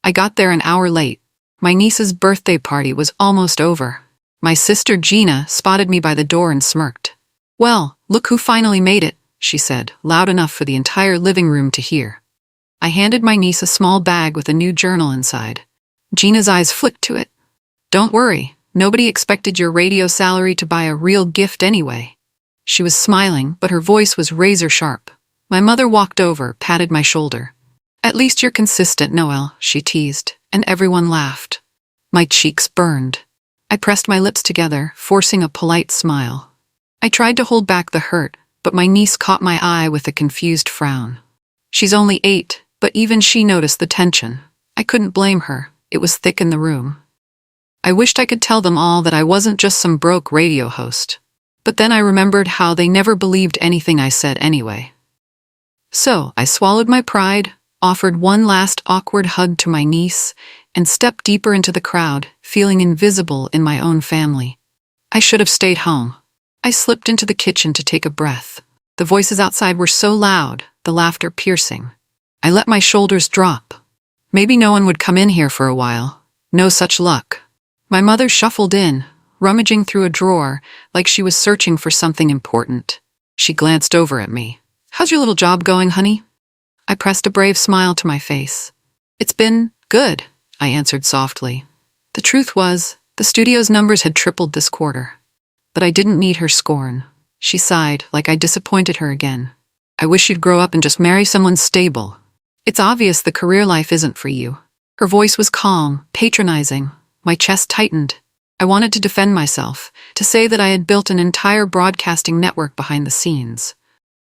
I got there an hour late. My niece's birthday party was almost over. My sister Gina spotted me by the door and smirked. "Well, look who finally made it," she said, loud enough for the entire living room to hear. I handed my niece a small bag with a new journal inside. Gina's eyes flicked to it. "Don't worry, nobody expected your radio salary to buy a real gift anyway." She was smiling, but her voice was razor sharp. My mother walked over, patted my shoulder. "At least you're consistent, Noelle," she teased, and everyone laughed. My cheeks burned. I pressed my lips together, forcing a polite smile. I tried to hold back the hurt, but my niece caught my eye with a confused frown. She's only 8, but even she noticed the tension. I couldn't blame her. It was thick in the room. I wished I could tell them all that I wasn't just some broke radio host. But then I remembered how they never believed anything I said anyway. So I swallowed my pride, offered one last awkward hug to my niece, and stepped deeper into the crowd, feeling invisible in my own family. I should have stayed home. I slipped into the kitchen to take a breath. The voices outside were so loud, the laughter piercing. I let my shoulders drop. Maybe no one would come in here for a while. No such luck. My mother shuffled in, rummaging through a drawer like she was searching for something important. She glanced over at me. "How's your little job going, honey?" I pressed a brave smile to my face. "It's been good," I answered softly. The truth was, the studio's numbers had tripled this quarter. But I didn't need her scorn. She sighed, like I disappointed her again. "I wish you'd grow up and just marry someone stable. It's obvious the career life isn't for you." Her voice was calm, patronizing. My chest tightened. I wanted to defend myself, to say that I had built an entire broadcasting network behind the scenes.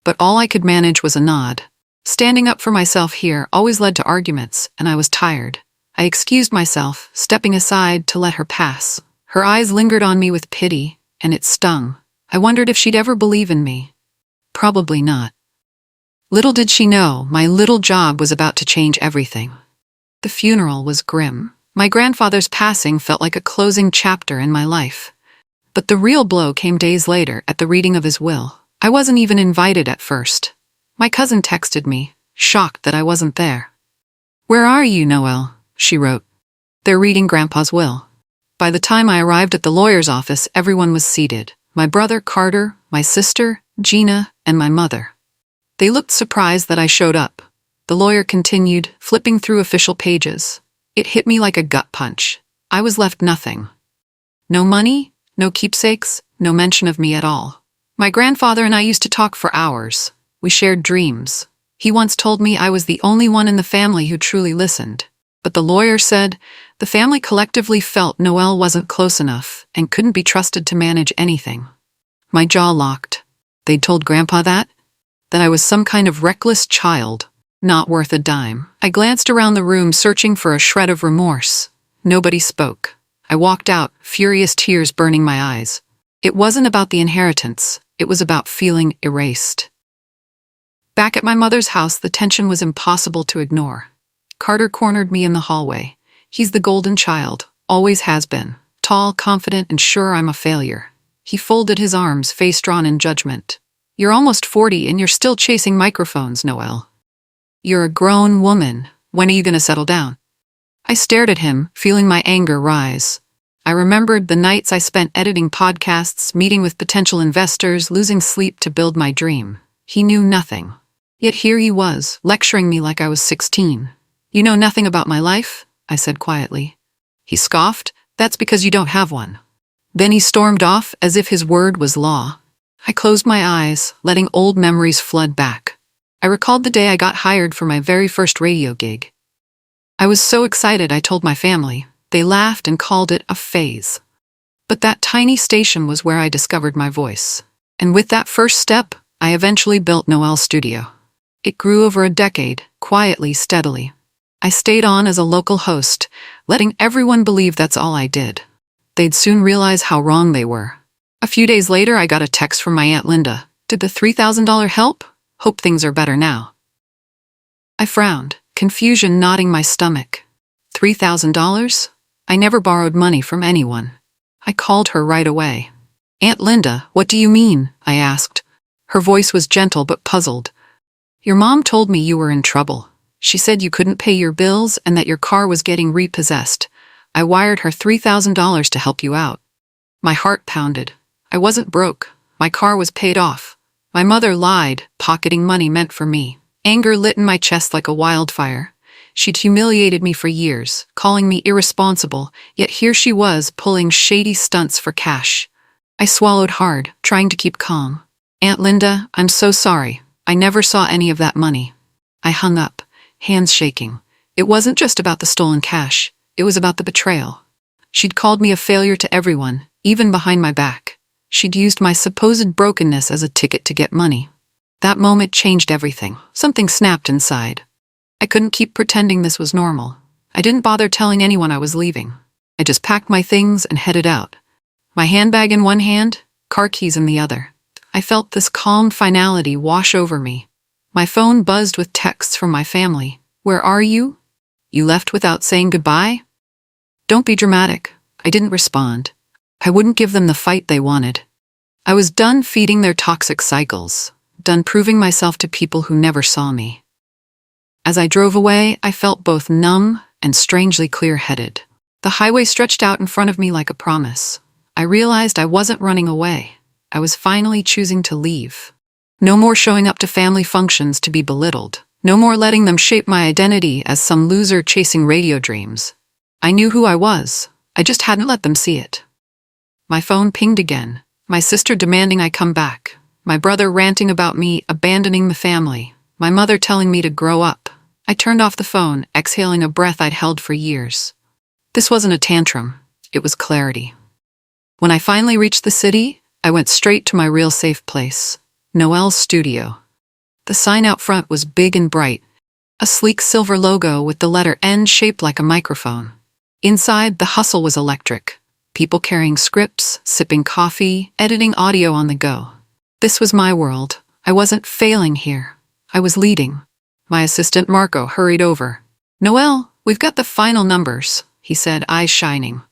But all I could manage was a nod. Standing up for myself here always led to arguments, and I was tired. I excused myself, stepping aside to let her pass. Her eyes lingered on me with pity, and it stung. I wondered if she'd ever believe in me. Probably not. Little did she know, my little job was about to change everything. The funeral was grim. My grandfather's passing felt like a closing chapter in my life. But the real blow came days later at the reading of his will. I wasn't even invited at first. My cousin texted me, shocked that I wasn't there. "Where are you, Noelle?" she wrote. "They're reading Grandpa's will." By the time I arrived at the lawyer's office, everyone was seated. My brother, Carter, my sister, Gina, and my mother. They looked surprised that I showed up. The lawyer continued, flipping through official pages. It hit me like a gut punch. I was left nothing. No money, no keepsakes, no mention of me at all. My grandfather and I used to talk for hours. We shared dreams. He once told me I was the only one in the family who truly listened. But the lawyer said the family collectively felt Noelle wasn't close enough and couldn't be trusted to manage anything. My jaw locked. They'd told Grandpa that? That I was some kind of reckless child. Not worth a dime. I glanced around the room searching for a shred of remorse. Nobody spoke. I walked out, furious tears burning my eyes. It wasn't about the inheritance. It was about feeling erased. Back at my mother's house, the tension was impossible to ignore. Carter cornered me in the hallway. He's the golden child, always has been. Tall, confident, and sure I'm a failure. He folded his arms, face drawn in judgment. "You're almost 40 and you're still chasing microphones, Noelle. You're a grown woman. When are you going to settle down?" I stared at him, feeling my anger rise. I remembered the nights I spent editing podcasts, meeting with potential investors, losing sleep to build my dream. He knew nothing. Yet here he was, lecturing me like I was 16. "You know nothing about my life?" I said quietly. He scoffed. "That's because you don't have one." Then he stormed off as if his word was law. I closed my eyes, letting old memories flood back. I recalled the day I got hired for my very first radio gig. I was so excited I told my family. They laughed and called it a phase. But that tiny station was where I discovered my voice. And with that first step, I eventually built Noelle's studio. It grew over a decade, quietly, steadily. I stayed on as a local host, letting everyone believe that's all I did. They'd soon realize how wrong they were. A few days later, I got a text from my Aunt Linda. "Did the $3,000 help? Hope things are better now." I frowned, confusion knotting my stomach. $3,000? I never borrowed money from anyone. I called her right away. "Aunt Linda, what do you mean?" I asked. Her voice was gentle but puzzled. "Your mom told me you were in trouble. She said you couldn't pay your bills and that your car was getting repossessed. I wired her $3,000 to help you out. My heart pounded. I wasn't broke. My car was paid off. My mother lied, pocketing money meant for me. Anger lit in my chest like a wildfire. She'd humiliated me for years, calling me irresponsible, yet here she was pulling shady stunts for cash. I swallowed hard, trying to keep calm. Aunt Linda, I'm so sorry. I never saw any of that money. I hung up, hands shaking. It wasn't just about the stolen cash. It was about the betrayal. She'd called me a failure to everyone, even behind my back. She'd used my supposed brokenness as a ticket to get money. That moment changed everything. Something snapped inside. I couldn't keep pretending this was normal. I didn't bother telling anyone I was leaving. I just packed my things and headed out. My handbag in one hand, car keys in the other. I felt this calm finality wash over me. My phone buzzed with texts from my family. Where are you? You left without saying goodbye? Don't be dramatic. I didn't respond. I wouldn't give them the fight they wanted. I was done feeding their toxic cycles, done proving myself to people who never saw me. As I drove away, I felt both numb and strangely clear-headed. The highway stretched out in front of me like a promise. I realized I wasn't running away. I was finally choosing to leave. No more showing up to family functions to be belittled. No more letting them shape my identity as some loser chasing radio dreams. I knew who I was. I just hadn't let them see it. My phone pinged again. My sister demanding I come back. My brother ranting about me abandoning the family. My mother telling me to grow up. I turned off the phone, exhaling a breath I'd held for years. This wasn't a tantrum. It was clarity. When I finally reached the city, I went straight to my real safe place, Noelle's studio. The sign out front was big and bright, a sleek silver logo with the letter N shaped like a microphone. Inside, the hustle was electric. People carrying scripts, sipping coffee, editing audio on the go. This was my world. I wasn't failing here. I was leading. My assistant Marco hurried over. Noelle, we've got the final numbers, he said, eyes shining.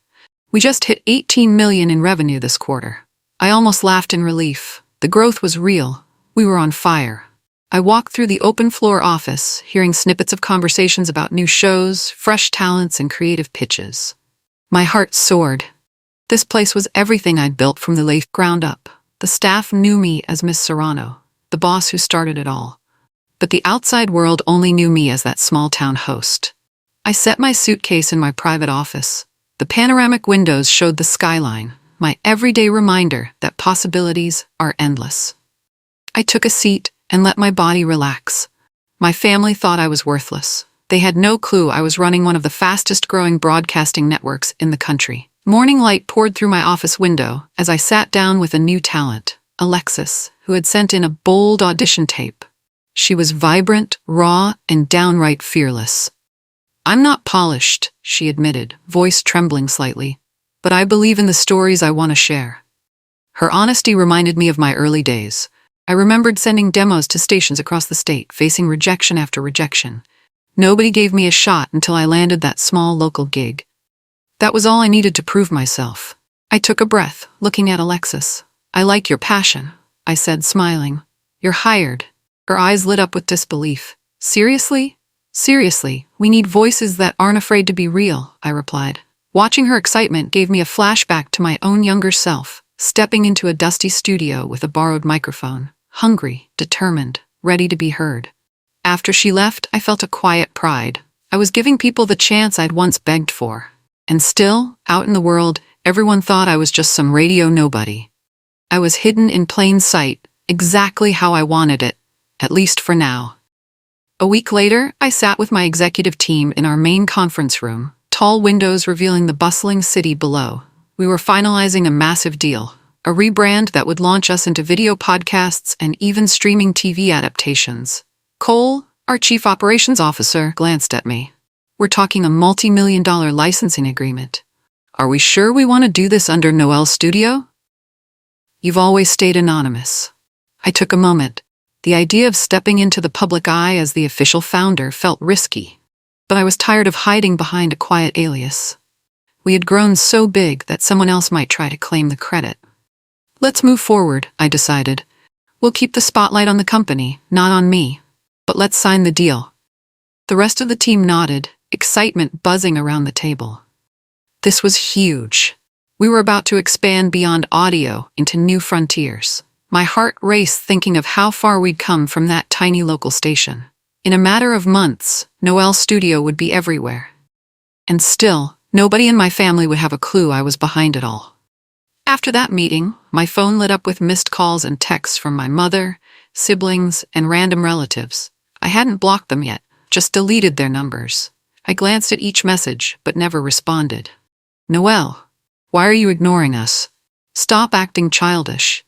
We just hit 18 million in revenue this quarter. I almost laughed in relief. The growth was real. We were on fire. I walked through the open-floor office, hearing snippets of conversations about new shows, fresh talents, and creative pitches. My heart soared. This place was everything I'd built from the ground up. The staff knew me as Miss Serrano, the boss who started it all. But the outside world only knew me as that small-town host. I set my suitcase in my private office. The panoramic windows showed the skyline, my everyday reminder that possibilities are endless. I took a seat and let my body relax. My family thought I was worthless. They had no clue I was running one of the fastest-growing broadcasting networks in the country. Morning light poured through my office window as I sat down with a new talent, Alexis, who had sent in a bold audition tape. She was vibrant, raw, and downright fearless. I'm not polished, she admitted, voice trembling slightly, but I believe in the stories I want to share. Her honesty reminded me of my early days. I remembered sending demos to stations across the state, facing rejection after rejection. Nobody gave me a shot until I landed that small local gig. That was all I needed to prove myself. I took a breath, looking at Alexis. I like your passion, I said, smiling. You're hired. Her eyes lit up with disbelief. Seriously? Seriously, we need voices that aren't afraid to be real, I replied. Watching her excitement gave me a flashback to my own younger self, stepping into a dusty studio with a borrowed microphone, hungry, determined, ready to be heard. After she left, I felt a quiet pride. I was giving people the chance I'd once begged for. And still, out in the world, everyone thought I was just some radio nobody. I was hidden in plain sight, exactly how I wanted it, at least for now. A week later, I sat with my executive team in our main conference room, tall windows revealing the bustling city below. We were finalizing a massive deal, a rebrand that would launch us into video podcasts and even streaming TV adaptations. Cole, our chief operations officer, glanced at me. We're talking a multi-million-dollar licensing agreement. Are we sure we want to do this under Noelle's studio? You've always stayed anonymous. I took a moment. The idea of stepping into the public eye as the official founder felt risky, but I was tired of hiding behind a quiet alias. We had grown so big that someone else might try to claim the credit. Let's move forward, I decided. We'll keep the spotlight on the company, not on me. But let's sign the deal. The rest of the team nodded, excitement buzzing around the table. This was huge. We were about to expand beyond audio into new frontiers. My heart raced thinking of how far we'd come from that tiny local station. In a matter of months, Noel's studio would be everywhere. And still, nobody in my family would have a clue I was behind it all. After that meeting, my phone lit up with missed calls and texts from my mother, siblings, and random relatives. I hadn't blocked them yet, just deleted their numbers. I glanced at each message, but never responded. Noel, why are you ignoring us? Stop acting childish.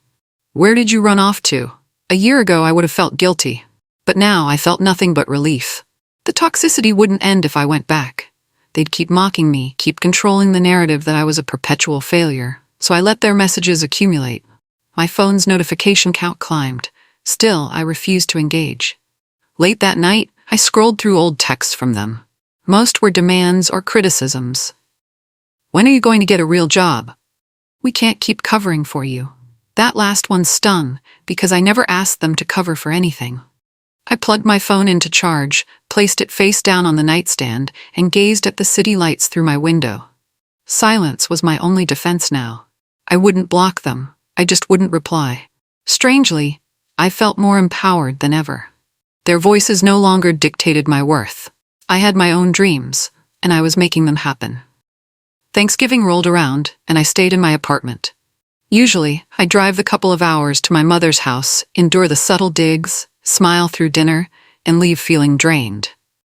Where did you run off to? A year ago I would have felt guilty, but now I felt nothing but relief. The toxicity wouldn't end if I went back. They'd keep mocking me, keep controlling the narrative that I was a perpetual failure, so I let their messages accumulate. My phone's notification count climbed. Still, I refused to engage. Late that night, I scrolled through old texts from them. Most were demands or criticisms. When are you going to get a real job? We can't keep covering for you. That last one stung, because I never asked them to cover for anything. I plugged my phone into charge, placed it face down on the nightstand, and gazed at the city lights through my window. Silence was my only defense now. I wouldn't block them, I just wouldn't reply. Strangely, I felt more empowered than ever. Their voices no longer dictated my worth. I had my own dreams, and I was making them happen. Thanksgiving rolled around, and I stayed in my apartment. Usually, I'd drive the couple of hours to my mother's house, endure the subtle digs, smile through dinner, and leave feeling drained.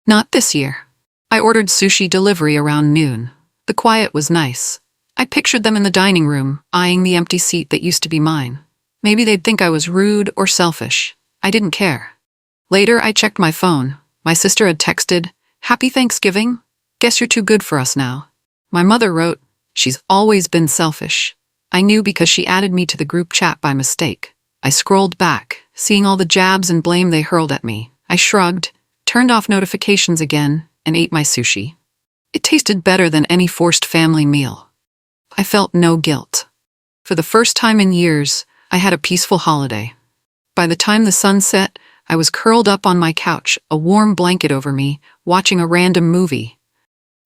Not this year. I ordered sushi delivery around noon. The quiet was nice. I pictured them in the dining room, eyeing the empty seat that used to be mine. Maybe they'd think I was rude or selfish. I didn't care. Later, I checked my phone. My sister had texted, "Happy Thanksgiving? Guess you're too good for us now." My mother wrote, "She's always been selfish." I knew because she added me to the group chat by mistake. I scrolled back, seeing all the jabs and blame they hurled at me. I shrugged, turned off notifications again, and ate my sushi. It tasted better than any forced family meal. I felt no guilt. For the first time in years, I had a peaceful holiday. By the time the sun set, I was curled up on my couch, a warm blanket over me, watching a random movie.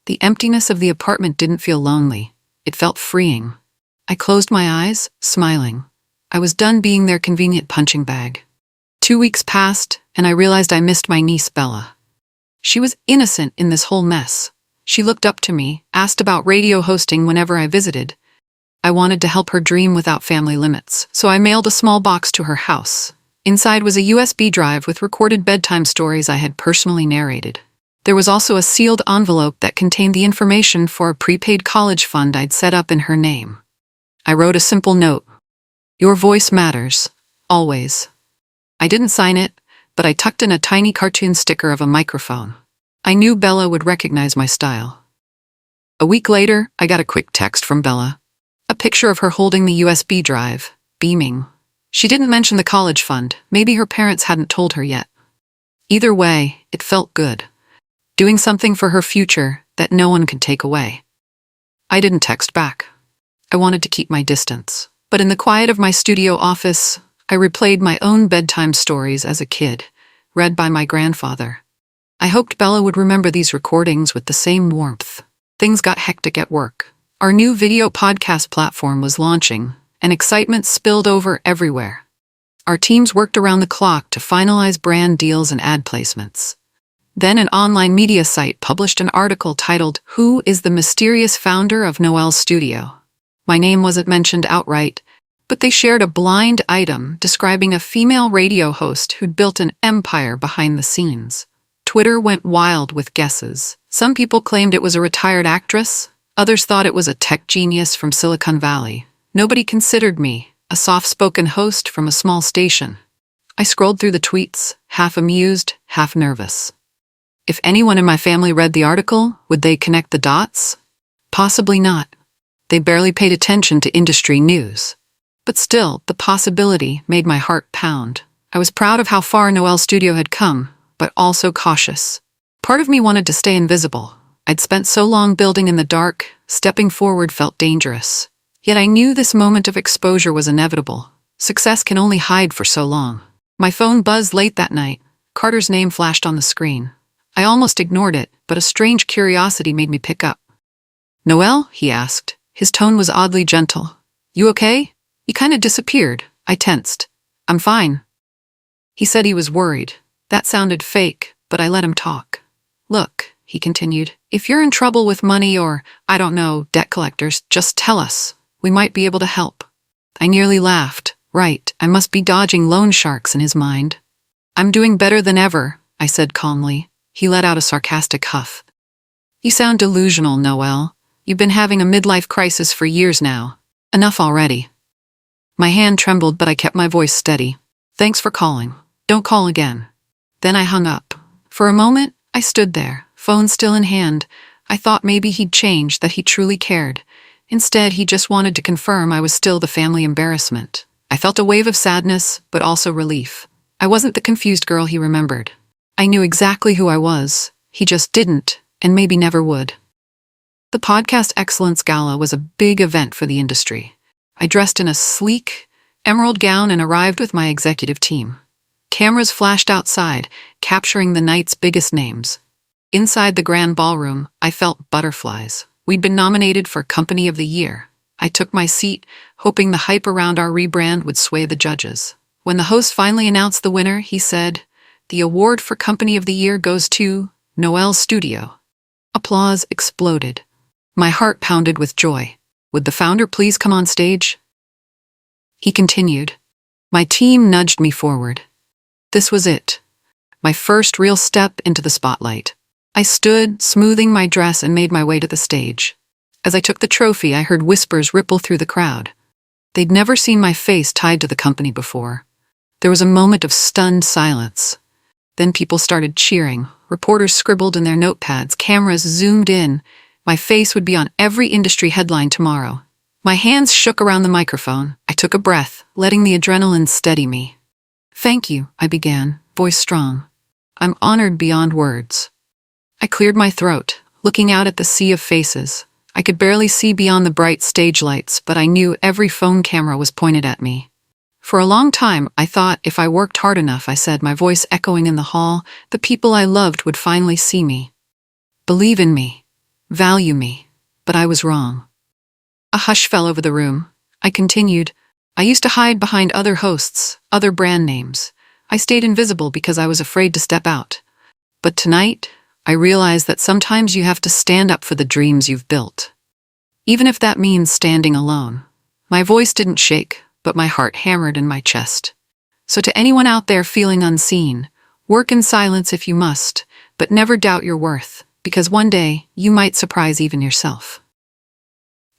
The emptiness of the apartment didn't feel lonely. It felt freeing. I closed my eyes, smiling. I was done being their convenient punching bag. 2 weeks passed, and I realized I missed my niece Bella. She was innocent in this whole mess. She looked up to me, asked about radio hosting whenever I visited. I wanted to help her dream without family limits, so I mailed a small box to her house. Inside was a USB drive with recorded bedtime stories I had personally narrated. There was also a sealed envelope that contained the information for a prepaid college fund I'd set up in her name. I wrote a simple note. "Your voice matters, always." I didn't sign it, but I tucked in a tiny cartoon sticker of a microphone. I knew Bella would recognize my style. A week later, I got a quick text from Bella. A picture of her holding the USB drive, beaming. She didn't mention the college fund. Maybe her parents hadn't told her yet. Either way, it felt good. Doing something for her future that no one could take away. I didn't text back. I wanted to keep my distance. But in the quiet of my studio office, I replayed my own bedtime stories as a kid, read by my grandfather. I hoped Bella would remember these recordings with the same warmth. Things got hectic at work. Our new video podcast platform was launching, and excitement spilled over everywhere. Our teams worked around the clock to finalize brand deals and ad placements. Then an online media site published an article titled, "Who is the Mysterious Founder of Noel's Studio?" My name wasn't mentioned outright, but they shared a blind item describing a female radio host who'd built an empire behind the scenes. Twitter went wild with guesses. Some people claimed it was a retired actress. Others thought it was a tech genius from Silicon Valley. Nobody considered me, a soft-spoken host from a small station. I scrolled through the tweets, half amused, half nervous. If anyone in my family read the article, would they connect the dots? Possibly not. They barely paid attention to industry news. But still, the possibility made my heart pound. I was proud of how far Noel's studio had come, but also cautious. Part of me wanted to stay invisible. I'd spent so long building in the dark, stepping forward felt dangerous. Yet I knew this moment of exposure was inevitable. Success can only hide for so long. My phone buzzed late that night. Carter's name flashed on the screen. I almost ignored it, but a strange curiosity made me pick up. "Noel?" he asked. His tone was oddly gentle. "You okay?" He kind of disappeared. I tensed. "I'm fine." He said he was worried. That sounded fake, but I let him talk. "Look," he continued, "if you're in trouble with money or, I don't know, debt collectors, just tell us. We might be able to help." I nearly laughed. Right, I must be dodging loan sharks in his mind. "I'm doing better than ever," I said calmly. He let out a sarcastic huff. "You sound delusional, Noel. You've been having a midlife crisis for years now. Enough already." My hand trembled, but I kept my voice steady. "Thanks for calling. Don't call again." Then I hung up. For a moment, I stood there, phone still in hand. I thought maybe he'd changed, that he truly cared. Instead, he just wanted to confirm I was still the family embarrassment. I felt a wave of sadness, but also relief. I wasn't the confused girl he remembered. I knew exactly who I was. He just didn't, and maybe never would. The Podcast Excellence Gala was a big event for the industry. I dressed in a sleek, emerald gown and arrived with my executive team. Cameras flashed outside, capturing the night's biggest names. Inside the grand ballroom, I felt butterflies. We'd been nominated for Company of the Year. I took my seat, hoping the hype around our rebrand would sway the judges. When the host finally announced the winner, he said, "The award for Company of the Year goes to Noel's Studio." Applause exploded. My heart pounded with joy. "Would the founder please come on stage?" He continued. My team nudged me forward. This was it. My first real step into the spotlight. I stood, smoothing my dress, and made my way to the stage. As I took the trophy, I heard whispers ripple through the crowd. They'd never seen my face tied to the company before. There was a moment of stunned silence. Then people started cheering. Reporters scribbled in their notepads. Cameras zoomed in. My face would be on every industry headline tomorrow. My hands shook around the microphone. I took a breath, letting the adrenaline steady me. "Thank you," I began, voice strong. "I'm honored beyond words." I cleared my throat, looking out at the sea of faces. I could barely see beyond the bright stage lights, but I knew every phone camera was pointed at me. For a long time, I thought if I worked hard enough, I said, my voice echoing in the hall, the people I loved would finally see me. Believe in me. Value me. But I was wrong. A hush fell over the room. I continued. I used to hide behind other hosts, other brand names. I stayed invisible because I was afraid to step out. But tonight, I realized that sometimes you have to stand up for the dreams you've built. Even if that means standing alone. My voice didn't shake, but my heart hammered in my chest. So to anyone out there feeling unseen, work in silence if you must, but never doubt your worth, because one day you might surprise even yourself.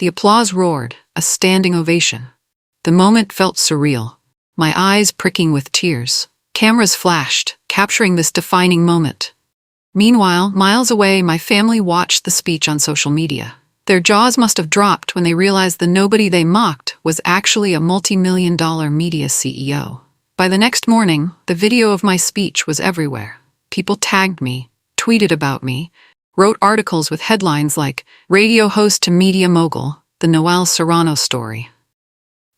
The applause roared, a standing ovation. The moment felt surreal, my eyes pricking with tears. Cameras flashed, capturing this defining moment. Meanwhile, miles away, my family watched the speech on social media. Their jaws must have dropped when they realized the nobody they mocked was actually a multi-million-dollar media CEO. By the next morning, the video of my speech was everywhere. People tagged me, tweeted about me, wrote articles with headlines like, "Radio host to media mogul, the Noel Serrano story."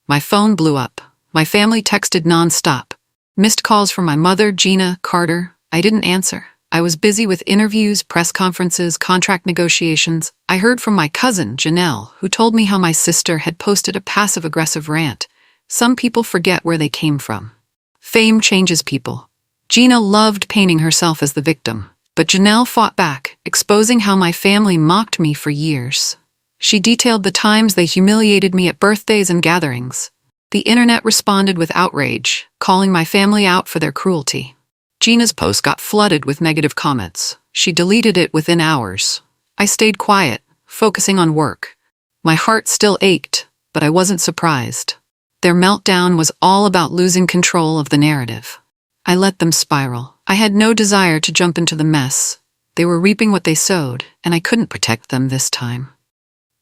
My phone blew up. My family texted nonstop. Missed calls from my mother, Gina, Carter. I didn't answer. I was busy with interviews, press conferences, contract negotiations. I heard from my cousin, Janelle, who told me how my sister had posted a passive-aggressive rant. Some people forget where they came from. Fame changes people. Gina loved painting herself as the victim, but Janelle fought back, exposing how my family mocked me for years. She detailed the times they humiliated me at birthdays and gatherings. The internet responded with outrage, calling my family out for their cruelty. Gina's post got flooded with negative comments. She deleted it within hours. I stayed quiet, focusing on work. My heart still ached, but I wasn't surprised. Their meltdown was all about losing control of the narrative. I let them spiral. I had no desire to jump into the mess. They were reaping what they sowed, and I couldn't protect them this time.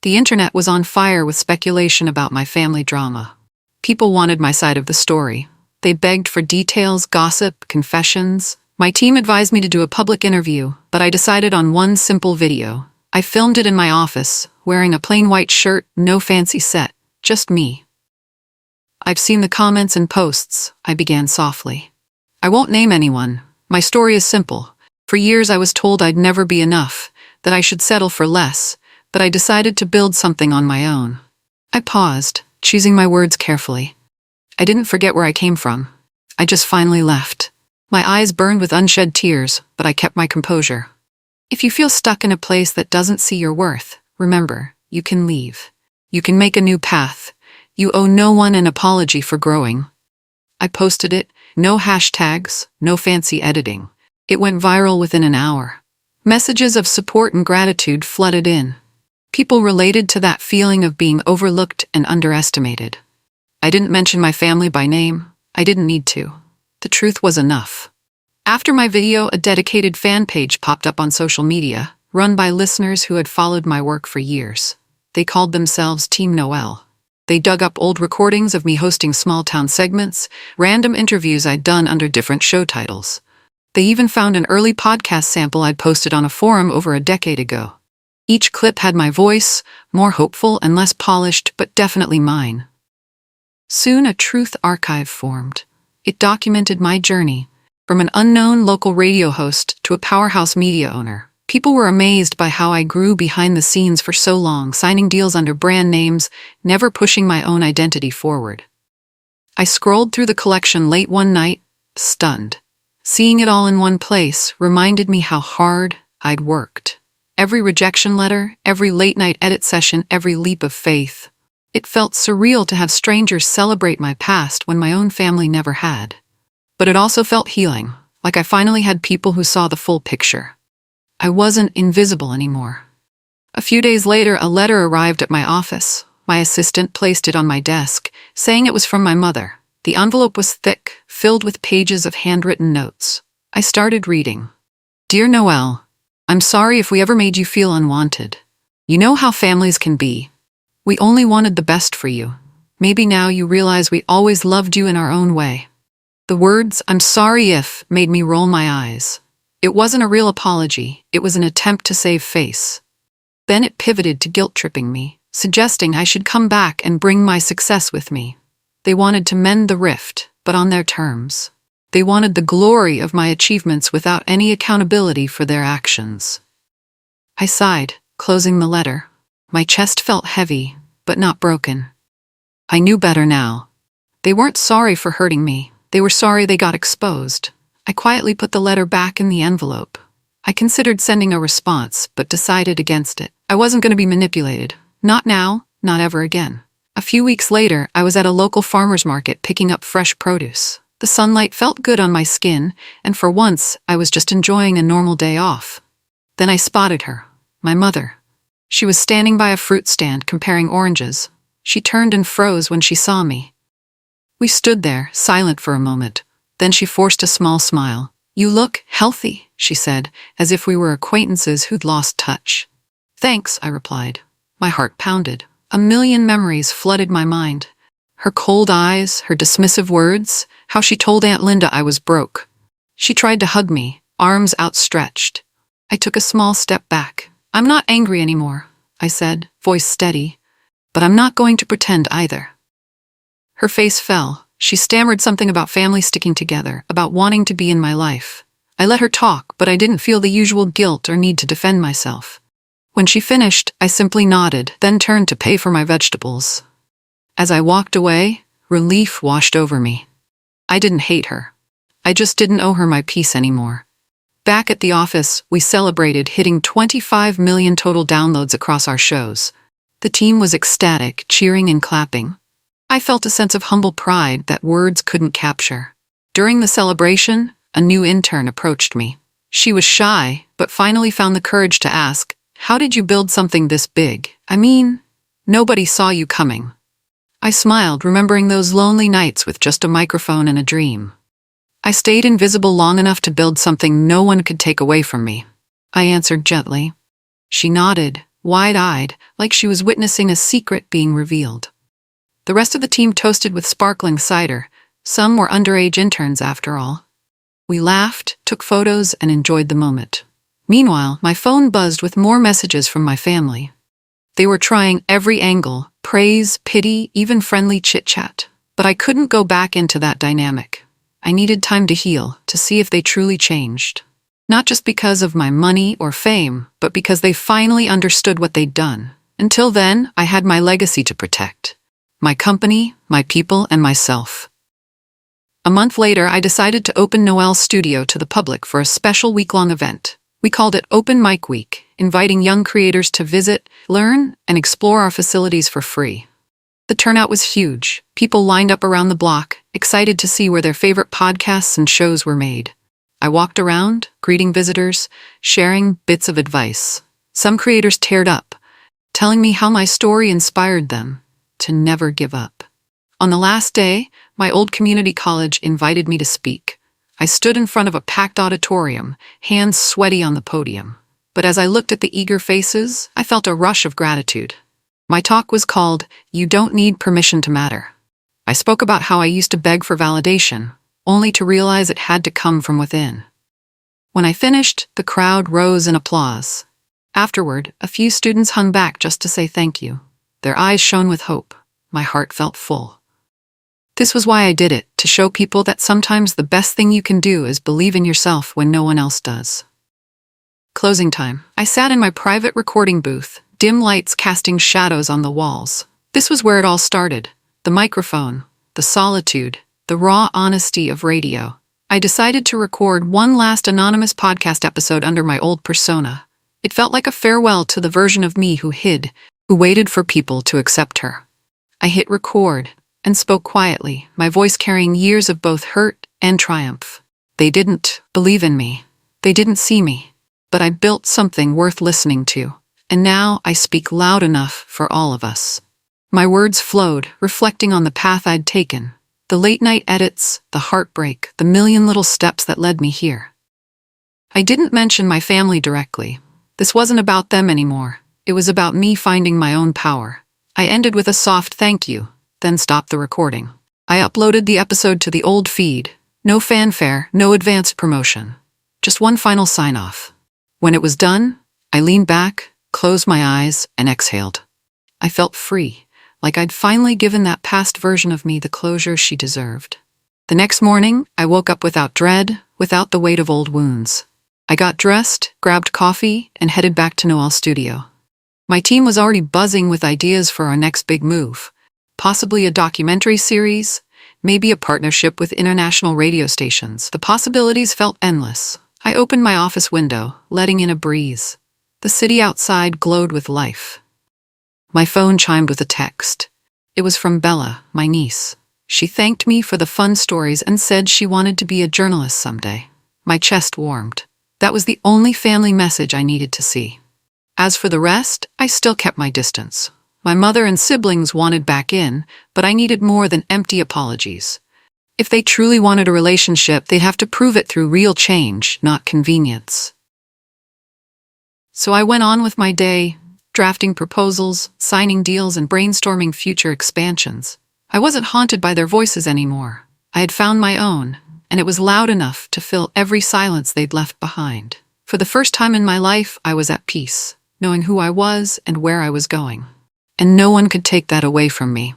The internet was on fire with speculation about my family drama. People wanted my side of the story. They begged for details, gossip, confessions. My team advised me to do a public interview, but I decided on one simple video. I filmed it in my office, wearing a plain white shirt, no fancy set, just me. "I've seen the comments and posts," I began softly. "I won't name anyone. My story is simple. For years I was told I'd never be enough, that I should settle for less, but I decided to build something on my own. I paused, choosing my words carefully. I didn't forget where I came from. I just finally left. My eyes burned with unshed tears, but I kept my composure. If you feel stuck in a place that doesn't see your worth, remember, you can leave. You can make a new path. You owe no one an apology for growing. I posted it, no hashtags, no fancy editing. It went viral within an hour. Messages of support and gratitude flooded in. People related to that feeling of being overlooked and underestimated. I didn't mention my family by name. I didn't need to. The truth was enough. After my video, a dedicated fan page popped up on social media, run by listeners who had followed my work for years. They called themselves Team Noel. They dug up old recordings of me hosting small-town segments, random interviews I'd done under different show titles. They even found an early podcast sample I'd posted on a forum over a decade ago. Each clip had my voice, more hopeful and less polished, but definitely mine. Soon a truth archive formed. It documented my journey, from an unknown local radio host to a powerhouse media owner. People were amazed by how I grew behind the scenes for so long, signing deals under brand names, never pushing my own identity forward. I scrolled through the collection late one night, stunned. Seeing it all in one place reminded me how hard I'd worked. Every rejection letter, every late-night edit session, every leap of faith. It felt surreal to have strangers celebrate my past when my own family never had. But it also felt healing, like I finally had people who saw the full picture. I wasn't invisible anymore. A few days later, a letter arrived at my office. My assistant placed it on my desk, saying it was from my mother. The envelope was thick, filled with pages of handwritten notes. I started reading. Dear Noel, I'm sorry if we ever made you feel unwanted. You know how families can be. We only wanted the best for you. Maybe now you realize we always loved you in our own way. The words, I'm sorry if, made me roll my eyes. It wasn't a real apology, it was an attempt to save face. Then it pivoted to guilt-tripping me, suggesting I should come back and bring my success with me. They wanted to mend the rift, but on their terms. They wanted the glory of my achievements without any accountability for their actions. I sighed, closing the letter. My chest felt heavy, but not broken. I knew better now. They weren't sorry for hurting me. They were sorry they got exposed. I quietly put the letter back in the envelope. I considered sending a response, but decided against it. I wasn't going to be manipulated. Not now, not ever again. A few weeks later, I was at a local farmer's market picking up fresh produce. The sunlight felt good on my skin, and for once, I was just enjoying a normal day off. Then I spotted her, my mother. She was standing by a fruit stand comparing oranges. She turned and froze when she saw me. We stood there, silent for a moment. Then she forced a small smile. You look healthy, she said, as if we were acquaintances who'd lost touch. Thanks, I replied. My heart pounded. A million memories flooded my mind. Her cold eyes, her dismissive words, how she told Aunt Linda I was broke. She tried to hug me, arms outstretched. I took a small step back. I'm not angry anymore, I said, voice steady. But I'm not going to pretend either. Her face fell. She stammered something about family sticking together, about wanting to be in my life. I let her talk, but I didn't feel the usual guilt or need to defend myself. When she finished, I simply nodded, then turned to pay for my vegetables. As I walked away, relief washed over me. I didn't hate her. I just didn't owe her my peace anymore. Back at the office, we celebrated hitting 25 million total downloads across our shows. The team was ecstatic, cheering and clapping. I felt a sense of humble pride that words couldn't capture. During the celebration, a new intern approached me. She was shy, but finally found the courage to ask, how did you build something this big? I mean, nobody saw you coming. I smiled, remembering those lonely nights with just a microphone and a dream. I stayed invisible long enough to build something no one could take away from me. I answered gently. She nodded, wide-eyed, like she was witnessing a secret being revealed. The rest of the team toasted with sparkling cider. Some were underage interns after all. We laughed, took photos, and enjoyed the moment. Meanwhile, my phone buzzed with more messages from my family. They were trying every angle, praise, pity, even friendly chit-chat. But I couldn't go back into that dynamic. I needed time to heal, to see if they truly changed. Not just because of my money or fame, but because they finally understood what they'd done. Until then, I had my legacy to protect. My company, my people, and myself. A month later, I decided to open Noelle's studio to the public for a special week-long event. We called it Open Mic Week, inviting young creators to visit, learn, and explore our facilities for free. The turnout was huge. People lined up around the block, excited to see where their favorite podcasts and shows were made. I walked around, greeting visitors, sharing bits of advice. Some creators teared up, telling me how my story inspired them to never give up. On the last day, my old community college invited me to speak. I stood in front of a packed auditorium, hands sweaty on the podium. But as I looked at the eager faces, I felt a rush of gratitude. My talk was called, "You Don't Need Permission to Matter." I spoke about how I used to beg for validation, only to realize it had to come from within. When I finished, the crowd rose in applause. Afterward, a few students hung back just to say thank you. Their eyes shone with hope. My heart felt full. This was why I did it, to show people that sometimes the best thing you can do is believe in yourself when no one else does. Closing time. I sat in my private recording booth, dim lights casting shadows on the walls. This was where it all started. The microphone, the solitude, the raw honesty of radio. I decided to record one last anonymous podcast episode under my old persona. It felt like a farewell to the version of me who hid, who waited for people to accept her. I hit record and spoke quietly, my voice carrying years of both hurt and triumph. They didn't believe in me. They didn't see me. But I built something worth listening to. And now I speak loud enough for all of us. My words flowed, reflecting on the path I'd taken. The late-night edits, the heartbreak, the million little steps that led me here. I didn't mention my family directly. This wasn't about them anymore. It was about me finding my own power. I ended with a soft thank you, then stopped the recording. I uploaded the episode to the old feed. No fanfare, no advanced promotion. Just one final sign-off. When it was done, I leaned back, closed my eyes, and exhaled. I felt free, like I'd finally given that past version of me the closure she deserved. The next morning, I woke up without dread, without the weight of old wounds. I got dressed, grabbed coffee, and headed back to Noelle's studio. My team was already buzzing with ideas for our next big move. Possibly a documentary series, maybe a partnership with international radio stations. The possibilities felt endless. I opened my office window, letting in a breeze. The city outside glowed with life. My phone chimed with a text. It was from Bella, my niece. She thanked me for the fun stories and said she wanted to be a journalist someday. My chest warmed. That was the only family message I needed to see. As for the rest, I still kept my distance. My mother and siblings wanted back in, but I needed more than empty apologies. If they truly wanted a relationship, they'd have to prove it through real change, not convenience. So I went on with my day, drafting proposals, signing deals, and brainstorming future expansions. I wasn't haunted by their voices anymore. I had found my own, and it was loud enough to fill every silence they'd left behind. For the first time in my life, I was at peace, knowing who I was and where I was going. And no one could take that away from me.